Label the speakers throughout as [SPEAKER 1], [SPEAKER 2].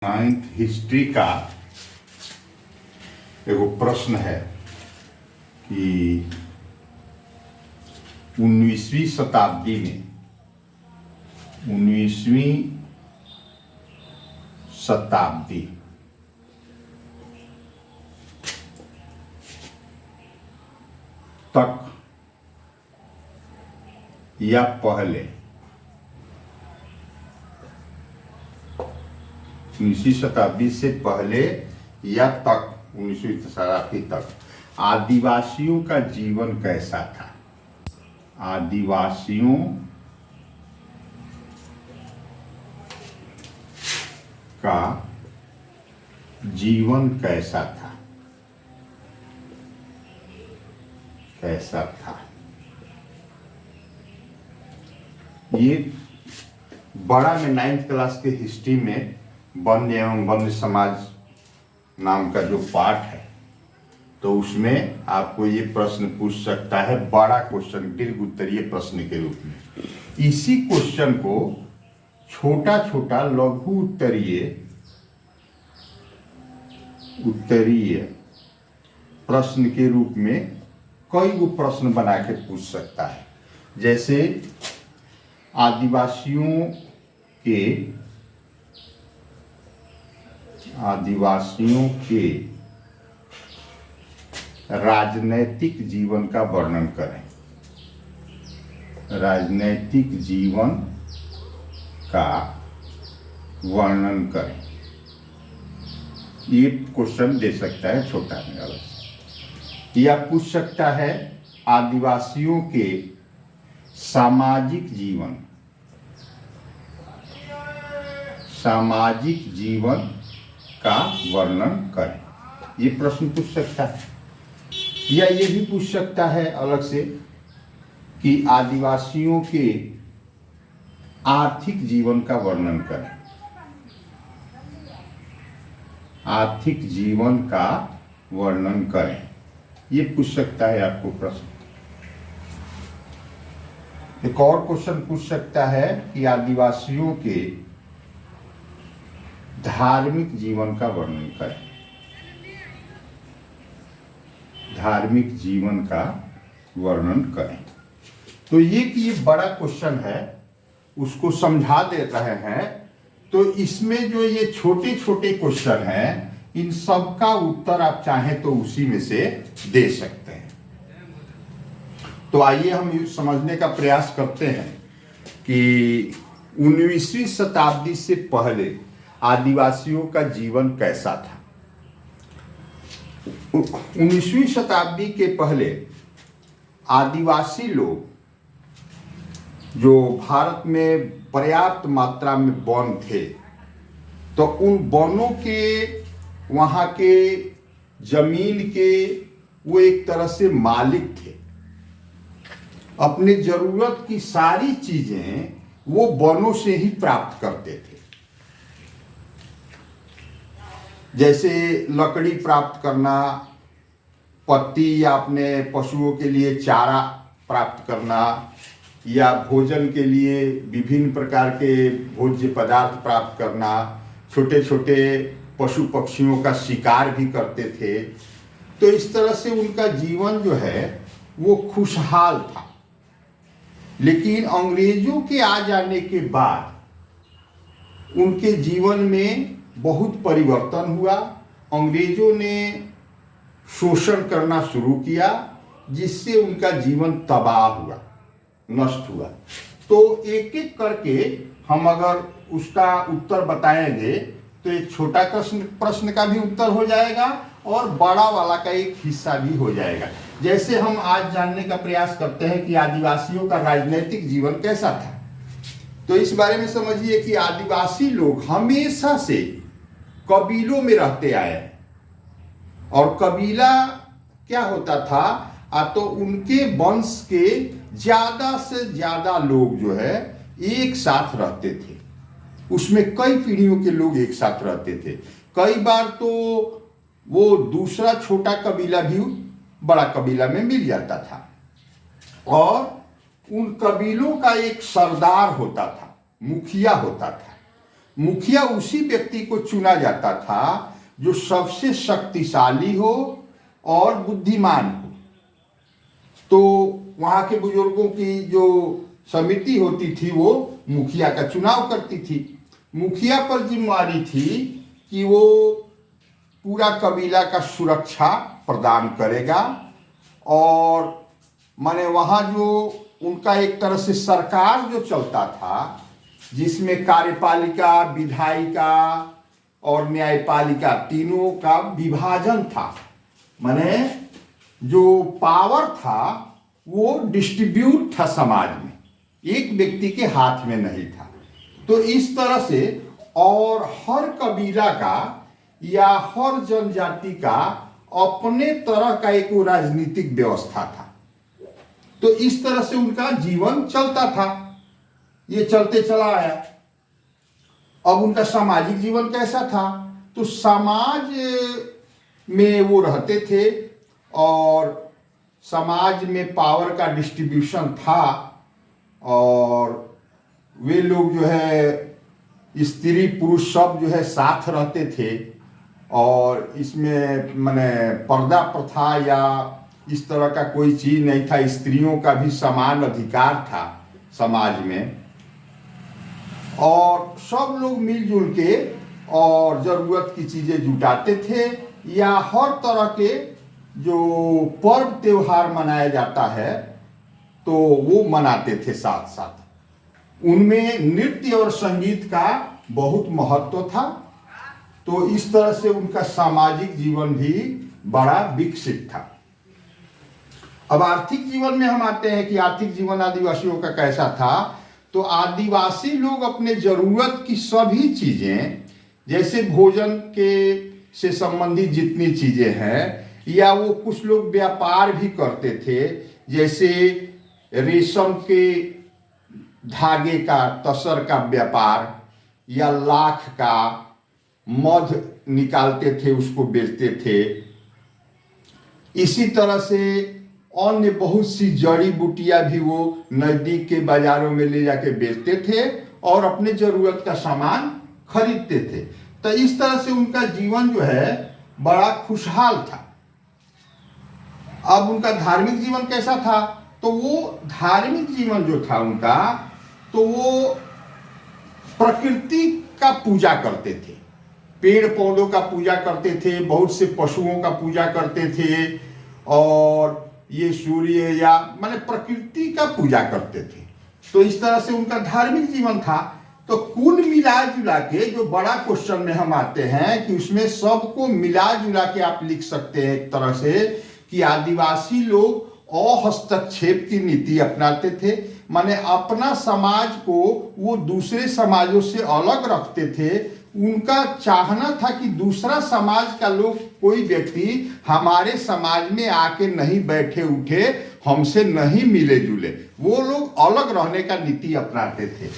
[SPEAKER 1] Ninth history का एगो प्रश्न है कि 19वीं शताब्दी में 19वीं शताब्दी तक या पहले 19वीं शताब्दी से पहले या तक 19वीं शताब्दी तक आदिवासियों का जीवन कैसा था। आदिवासियों का जीवन कैसा था, कैसा था। ये बड़ा में 9th क्लास के हिस्ट्री में वन्य एवं वन्य समाज नाम का जो पाठ है, तो उसमें आपको ये प्रश्न पूछ सकता है, बड़ा क्वेश्चन दीर्घ उत्तरीय प्रश्न के रूप में। इसी क्वेश्चन को छोटा छोटा लघु उत्तरीय प्रश्न के रूप में कई वो प्रश्न बना के पूछ सकता है। जैसे आदिवासियों के राजनैतिक जीवन का वर्णन करें। राजनैतिक जीवन का वर्णन करें। ये क्वेश्चन दे सकता है छोटा में अलग से। या पूछ सकता है आदिवासियों के सामाजिक जीवन का वर्णन करें। ये प्रश्न पूछ सकता है। या ये भी पूछ सकता है अलग से कि आदिवासियों के आर्थिक जीवन का वर्णन करें। आर्थिक जीवन का वर्णन करें। ये पूछ सकता है आपको प्रश्न। एक और क्वेश्चन पूछ सकता है कि आदिवासियों के धार्मिक जीवन का वर्णन करें। धार्मिक जीवन का वर्णन करें। तो ये बड़ा क्वेश्चन है, उसको समझा दे रहे हैं। तो इसमें जो ये छोटे छोटे क्वेश्चन हैं, इन सब का उत्तर आप चाहें तो उसी में से दे सकते हैं। तो आइए हम समझने का प्रयास करते हैं कि 19वीं शताब्दी से पहले आदिवासियों का जीवन कैसा था। 19वीं शताब्दी के पहले आदिवासी लोग, जो भारत में पर्याप्त मात्रा में वन थे, तो उन वनों के, वहाँ के जमीन के वो एक तरह से मालिक थे। अपने जरूरत की सारी चीजें वो वनों से ही प्राप्त करते थे। जैसे लकड़ी प्राप्त करना, पत्ती या अपने पशुओं के लिए चारा प्राप्त करना, या भोजन के लिए विभिन्न प्रकार के भोज्य पदार्थ प्राप्त करना, छोटे छोटे पशु पक्षियों का शिकार भी करते थे। तो इस तरह से उनका जीवन जो है वो खुशहाल था। लेकिन अंग्रेजों के आ जाने के बाद उनके जीवन में बहुत परिवर्तन हुआ। अंग्रेजों ने शोषण करना शुरू किया, जिससे उनका जीवन तबाह हुआ, नष्ट हुआ। तो एक एक करके हम अगर उसका उत्तर बताएंगे तो एक छोटा प्रश्न का भी उत्तर हो जाएगा और बड़ा वाला का एक हिस्सा भी हो जाएगा। जैसे हम आज जानने का प्रयास करते हैं कि आदिवासियों का राजनीतिक जीवन कैसा था, तो इस बारे में समझिए कि आदिवासी लोग हमेशा से कबीलों में रहते आए। और कबीला क्या होता था, तो उनके वंश के ज्यादा से ज्यादा लोग जो है एक साथ रहते थे। उसमें कई पीढ़ियों के लोग एक साथ रहते थे। कई बार तो वो दूसरा छोटा कबीला भी बड़ा कबीला में मिल जाता था। और उन कबीलों का एक सरदार होता था, मुखिया होता था। मुखिया उसी व्यक्ति को चुना जाता था जो सबसे शक्तिशाली हो और बुद्धिमान हो। तो वहाँ के बुजुर्गों की जो समिति होती थी वो मुखिया का चुनाव करती थी। मुखिया पर जिम्मेदारी थी कि वो पूरा कबीला का सुरक्षा प्रदान करेगा और माने वहाँ जो उनका एक तरह से सरकार जो चलता था जिसमें कार्यपालिका, विधायिका और न्यायपालिका तीनों का विभाजन था, माने जो पावर था वो डिस्ट्रीब्यूट था समाज में, एक व्यक्ति के हाथ में नहीं था। तो इस तरह से और हर कबीला का या हर जनजाति का अपने तरह का एक राजनीतिक व्यवस्था था। तो इस तरह से उनका जीवन चलता था, ये चलते चला आया। अब उनका सामाजिक जीवन कैसा था? तो समाज में वो रहते थे और समाज में पावर का डिस्ट्रीब्यूशन था और वे लोग जो है स्त्री पुरुष सब जो है साथ रहते थे और इसमें माने पर्दा प्रथा या इस तरह का कोई चीज़ नहीं था। स्त्रियों का भी समान अधिकार था समाज में और सब लोग मिलजुल के और ज़रूरत की चीज़ें जुटाते थे या हर तरह के जो पर्व त्योहार मनाया जाता है तो वो मनाते थे साथ साथ। उनमें नृत्य और संगीत का बहुत महत्व था। तो इस तरह से उनका सामाजिक जीवन भी बड़ा विकसित था। अब आर्थिक जीवन में हम आते हैं कि आर्थिक जीवन आदिवासियों का कैसा था। तो आदिवासी लोग अपने ज़रूरत की सभी चीज़ें जैसे भोजन के से संबंधित जितनी चीज़ें हैं या वो कुछ लोग व्यापार भी करते थे, जैसे रेशम के धागे का तसर का व्यापार या लाख का मध निकालते थे उसको बेचते थे। इसी तरह से अन्य बहुत सी जड़ी बूटियां भी वो नज़दीक के बाज़ारों में ले जाके बेचते थे और अपने ज़रूरत का सामान खरीदते थे। तो इस तरह से उनका जीवन जो है बड़ा खुशहाल था। अब उनका धार्मिक जीवन कैसा था? तो वो धार्मिक जीवन जो था उनका, तो वो प्रकृति का पूजा करते थे, पेड़ पौधों का पूजा करते थे, बहुत से पशुओं का पूजा करते थे और ये सूर्य या माने प्रकृति का पूजा करते थे। तो इस तरह से उनका धार्मिक जीवन था। तो कुल मिला जुला के जो बड़ा क्वेश्चन में हम आते हैं कि उसमें सबको मिला जुला के आप लिख सकते हैं एक तरह से कि आदिवासी लोग अहस्तक्षेप की नीति अपनाते थे। माने अपना समाज को वो दूसरे समाजों से अलग रखते थे। उनका चाहना था कि दूसरा समाज का लोग, कोई व्यक्ति हमारे समाज में आके नहीं बैठे उठे, हमसे नहीं मिले जुले, वो लोग अलग रहने का नीति अपनाते थे।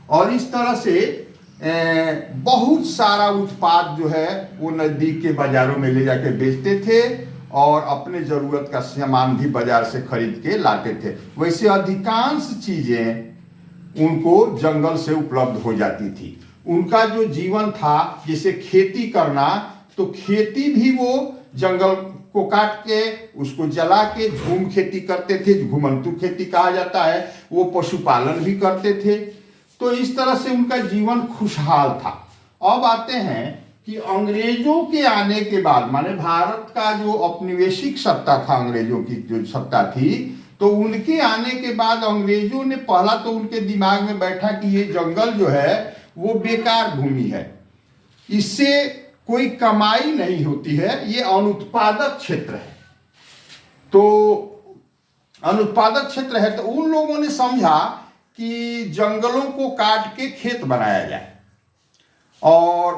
[SPEAKER 1] और इस तरह से बहुत सारा उत्पाद जो है वो नज़दीक के बाज़ारों में ले जाके बेचते थे और अपने ज़रूरत का सामान भी बाज़ार से खरीद के लाते थे। वैसे अधिकांश चीज़ें उनको जंगल से उपलब्ध हो जाती थी। उनका जो जीवन था जैसे खेती करना, तो खेती भी वो जंगल को काट के उसको जला के झूम खेती करते थे, घुमंतु खेती कहा जाता है। वो पशुपालन भी करते थे। तो इस तरह से उनका जीवन खुशहाल था। अब आते हैं कि अंग्रेजों के आने के बाद, माने भारत का जो औपनिवेशिक सत्ता था, अंग्रेजों की जो सत्ता थी, तो उनके आने के बाद अंग्रेजों ने पहला तो उनके दिमाग में बैठा कि ये जंगल जो है वो बेकार भूमि है, इससे कोई कमाई नहीं होती है, ये अनुत्पादक क्षेत्र है। तो अनुत्पादक क्षेत्र है तो उन लोगों ने समझा कि जंगलों को काट के खेत बनाया जाए और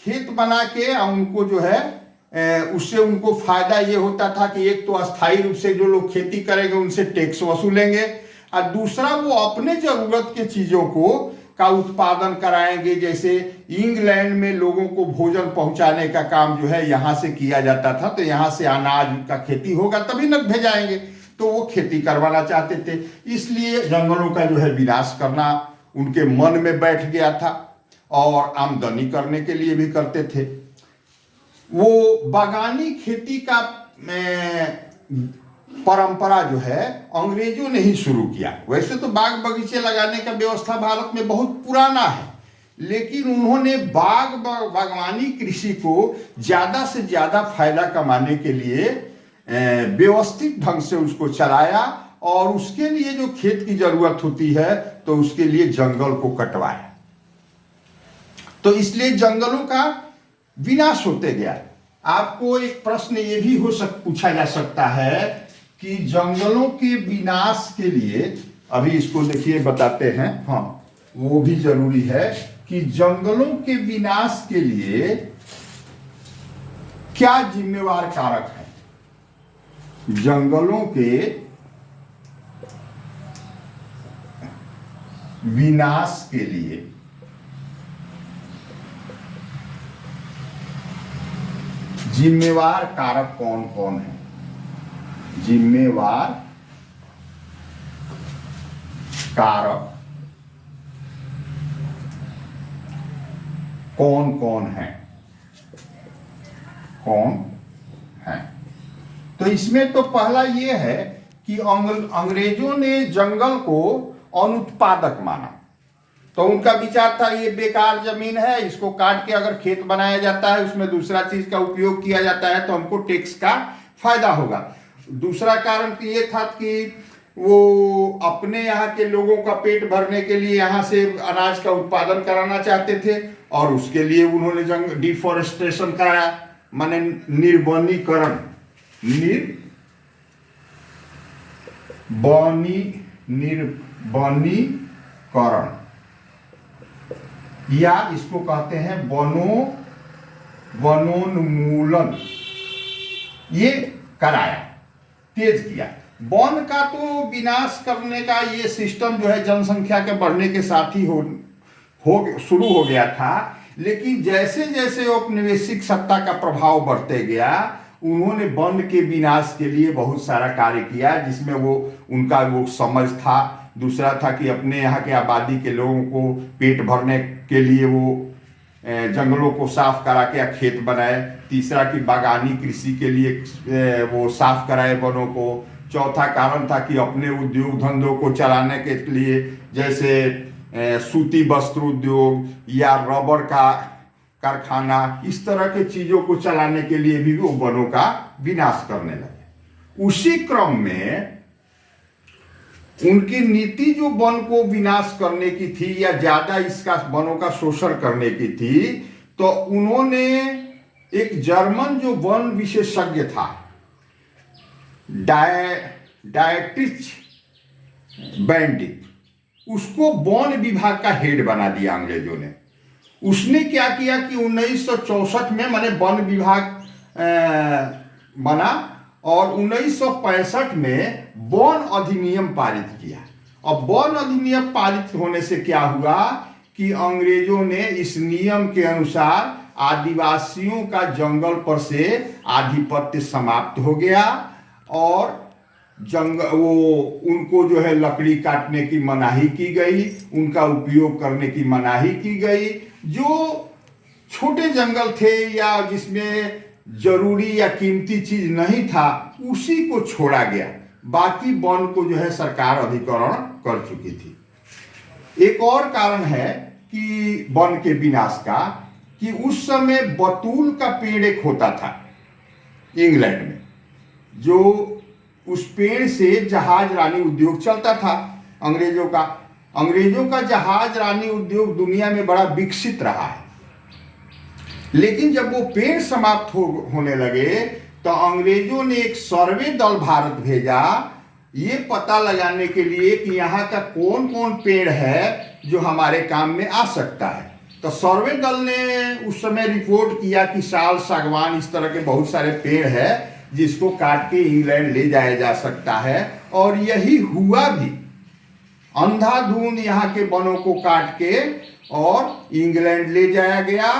[SPEAKER 1] खेत बना के उनको जो है उससे उनको फायदा ये होता था कि एक तो अस्थायी रूप से जो लोग खेती करेंगे उनसे टैक्स वसूलेंगे और दूसरा वो अपने ज़रूरत के चीज़ों को का उत्पादन कराएंगे। जैसे इंग्लैंड में लोगों को भोजन पहुंचाने का काम जो है यहाँ से किया जाता था, तो यहाँ से अनाज का खेती होगा तभी न भेजाएंगे, तो वो खेती करवाना चाहते थे। इसलिए जंगलों का जो है विनाश करना उनके मन में बैठ गया था और आमदनी करने के लिए भी करते थे। वो बागानी खेती का परंपरा जो है अंग्रेजों ने ही शुरू किया। वैसे तो बाग बगीचे लगाने का व्यवस्था भारत में बहुत पुराना है, लेकिन उन्होंने बागवानी कृषि को ज़्यादा से ज़्यादा फायदा कमाने के लिए व्यवस्थित ढंग से उसको चलाया, और उसके लिए जो खेत की जरूरत होती है तो उसके लिए जंगल को कटवाया। तो इसलिए जंगलों का विनाश होते गया। आपको एक प्रश्न ये भी पूछा जा सकता है कि जंगलों के विनाश के लिए, अभी इसको देखिए बताते हैं, हाँ वो भी जरूरी है कि जंगलों के विनाश के लिए क्या जिम्मेवार कारक है। जंगलों के विनाश के लिए जिम्मेवार कारक कौन कौन है? जिम्मेवार कारक कौन कौन है? कौन है? तो इसमें तो पहला ये है कि अंग्रेजों ने जंगल को अनुत्पादक माना। तो उनका विचार था ये बेकार जमीन है, इसको काट के अगर खेत बनाया जाता है, उसमें दूसरा चीज का उपयोग किया जाता है तो हमको टैक्स का फायदा होगा। दूसरा कारण तो ये था कि वो अपने यहाँ के लोगों का पेट भरने के लिए यहाँ से अनाज का उत्पादन कराना चाहते थे, और उसके लिए उन्होंने डिफॉरेस्टेशन कराया, माने निर्वनीकरण, निर्वनीकरण, या इसको कहते हैं वनोन्मूलन, ये कराया, तेज किया। वन का तो विनाश करने का ये सिस्टम जो है जनसंख्या के बढ़ने के साथ ही शुरू हो गया था, लेकिन जैसे जैसे औपनिवेशिक सत्ता का प्रभाव बढ़ते गया, उन्होंने वन के विनाश के लिए बहुत सारा कार्य किया, जिसमें उनका वो समझ था। दूसरा था कि अपने यहाँ के आबादी के लोगों को पेट भरने के लिए वो जंगलों को साफ करा के खेत बनाए। तीसरा कि बागानी कृषि के लिए वो साफ कराए वनों को। चौथा कारण था कि अपने उद्योग धंधों को चलाने के लिए, जैसे सूती वस्त्र उद्योग या रबर का कारखाना, इस तरह के चीजों को चलाने के लिए भी वो वनों का विनाश करने लगे। उसी क्रम में उनकी नीति जो वन को विनाश करने की थी या ज्यादा इसका वनों का शोषण करने की थी, तो उन्होंने एक जर्मन जो वन विशेषज्ञ था, डायट्रिच बैंडिक, उसको वन विभाग का हेड बना दिया अंग्रेजों ने। उसने क्या किया कि 1964 में माने वन विभाग बना, और 1965 में वन अधिनियम पारित किया। और वन अधिनियम पारित होने से क्या हुआ कि अंग्रेजों ने इस नियम के अनुसार आदिवासियों का जंगल पर से आधिपत्य समाप्त हो गया, और उनको जो है लकड़ी काटने की मनाही की गई, उनका उपयोग करने की मनाही की गई। जो छोटे जंगल थे या जिसमें जरूरी या कीमती चीज नहीं था, उसी को छोड़ा गया। बाकी वन को जो है सरकार अधिग्रहण कर चुकी थी। एक और कारण है कि वन के विनाश का, कि उस समय बतूल का पेड़ एक होता था इंग्लैंड में, जो उस पेड़ से जहाज रानी उद्योग चलता था अंग्रेजों का जहाज रानी उद्योग दुनिया में बड़ा विकसित रहा है। लेकिन जब वो पेड़ समाप्त होने लगे, तो अंग्रेजों ने एक सर्वे दल भारत भेजा, ये पता लगाने के लिए कि यहाँ का कौन कौन पेड़ है जो हमारे काम में आ सकता है। तो सर्वे दल ने उस समय रिपोर्ट किया कि साल, सागवान, इस तरह के बहुत सारे पेड़ है जिसको काट के इंग्लैंड ले जाया जा सकता है। और यही हुआ भी। अंधाधुंध यहाँ के वनों को काट के और इंग्लैंड ले जाया गया,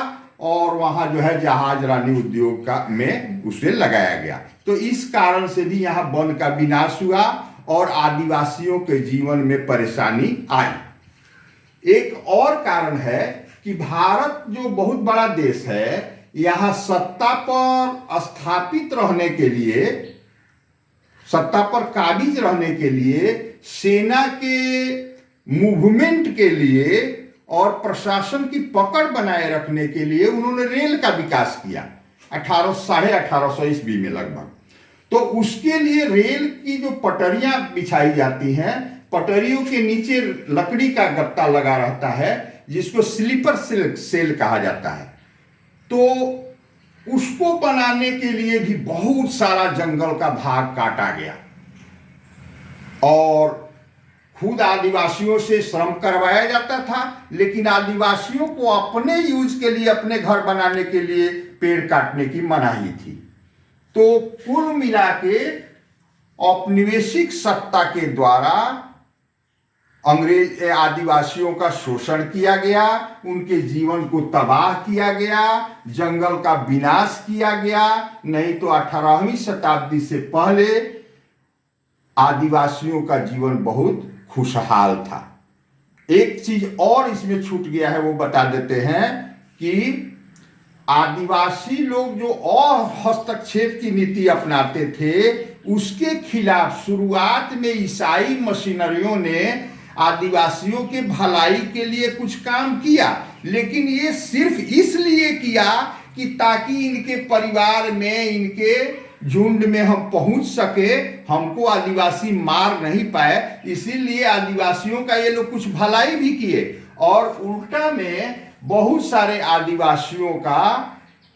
[SPEAKER 1] और वहाँ जो है जहाज रानी उद्योग का में उसे लगाया गया। तो इस कारण से भी यहाँ वन का विनाश हुआ और आदिवासियों के जीवन में परेशानी आई। एक और कारण है कि भारत जो बहुत बड़ा देश है, यहाँ सत्ता पर स्थापित रहने के लिए, सत्ता पर काबिज रहने के लिए, सेना के मूवमेंट के लिए और प्रशासन की पकड़ बनाए रखने के लिए उन्होंने रेल का विकास किया 1850 ईस्वी में लगभग। तो उसके लिए रेल की जो पटरियां बिछाई जाती हैं, पटरियों के नीचे लकड़ी का गत्ता लगा रहता है जिसको स्लीपर सेल कहा जाता है। तो उसको बनाने के लिए भी बहुत सारा जंगल का भाग काटा गया और खुद आदिवासियों से श्रम करवाया जाता था, लेकिन आदिवासियों को अपने यूज के लिए, अपने घर बनाने के लिए पेड़ काटने की मनाही थी। तो कुल मिला के औपनिवेशिक सत्ता के द्वारा अंग्रेज आदिवासियों का शोषण किया गया, उनके जीवन को तबाह किया गया, जंगल का विनाश किया गया। नहीं तो 18वीं शताब्दी से पहले आदिवासियों का जीवन बहुत खुशहाल था। एक चीज और इसमें छूट गया है, वो बता देते हैं कि आदिवासी लोग जो और हस्तक्षेप की नीति अपनाते थे, उसके खिलाफ शुरुआत में ईसाई मशीनरियों ने आदिवासियों के भलाई के लिए कुछ काम किया, लेकिन ये सिर्फ इसलिए किया कि ताकि इनके परिवार में, इनके झुंड में हम पहुंच सके, हमको आदिवासी मार नहीं पाए, इसीलिए आदिवासियों का ये लोग कुछ भलाई भी किए और उल्टा में बहुत सारे आदिवासियों का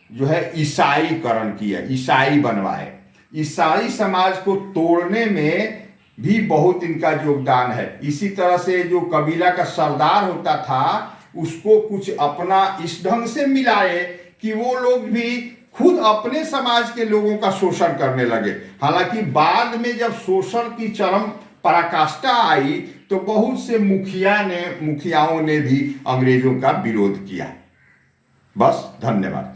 [SPEAKER 1] जो है ईसाईकरण किया, ईसाई बनवाए। ईसाई समाज को तोड़ने में भी बहुत इनका योगदान है। इसी तरह से जो कबीला का सरदार होता था, उसको कुछ अपना इस ढंग से मिलाए कि वो लोग भी खुद अपने समाज के लोगों का शोषण करने लगे। हालांकि बाद में जब शोषण की चरम पराकाष्ठा आई तो बहुत से मुखियाओं ने भी अंग्रेजों का विरोध किया। बस, धन्यवाद।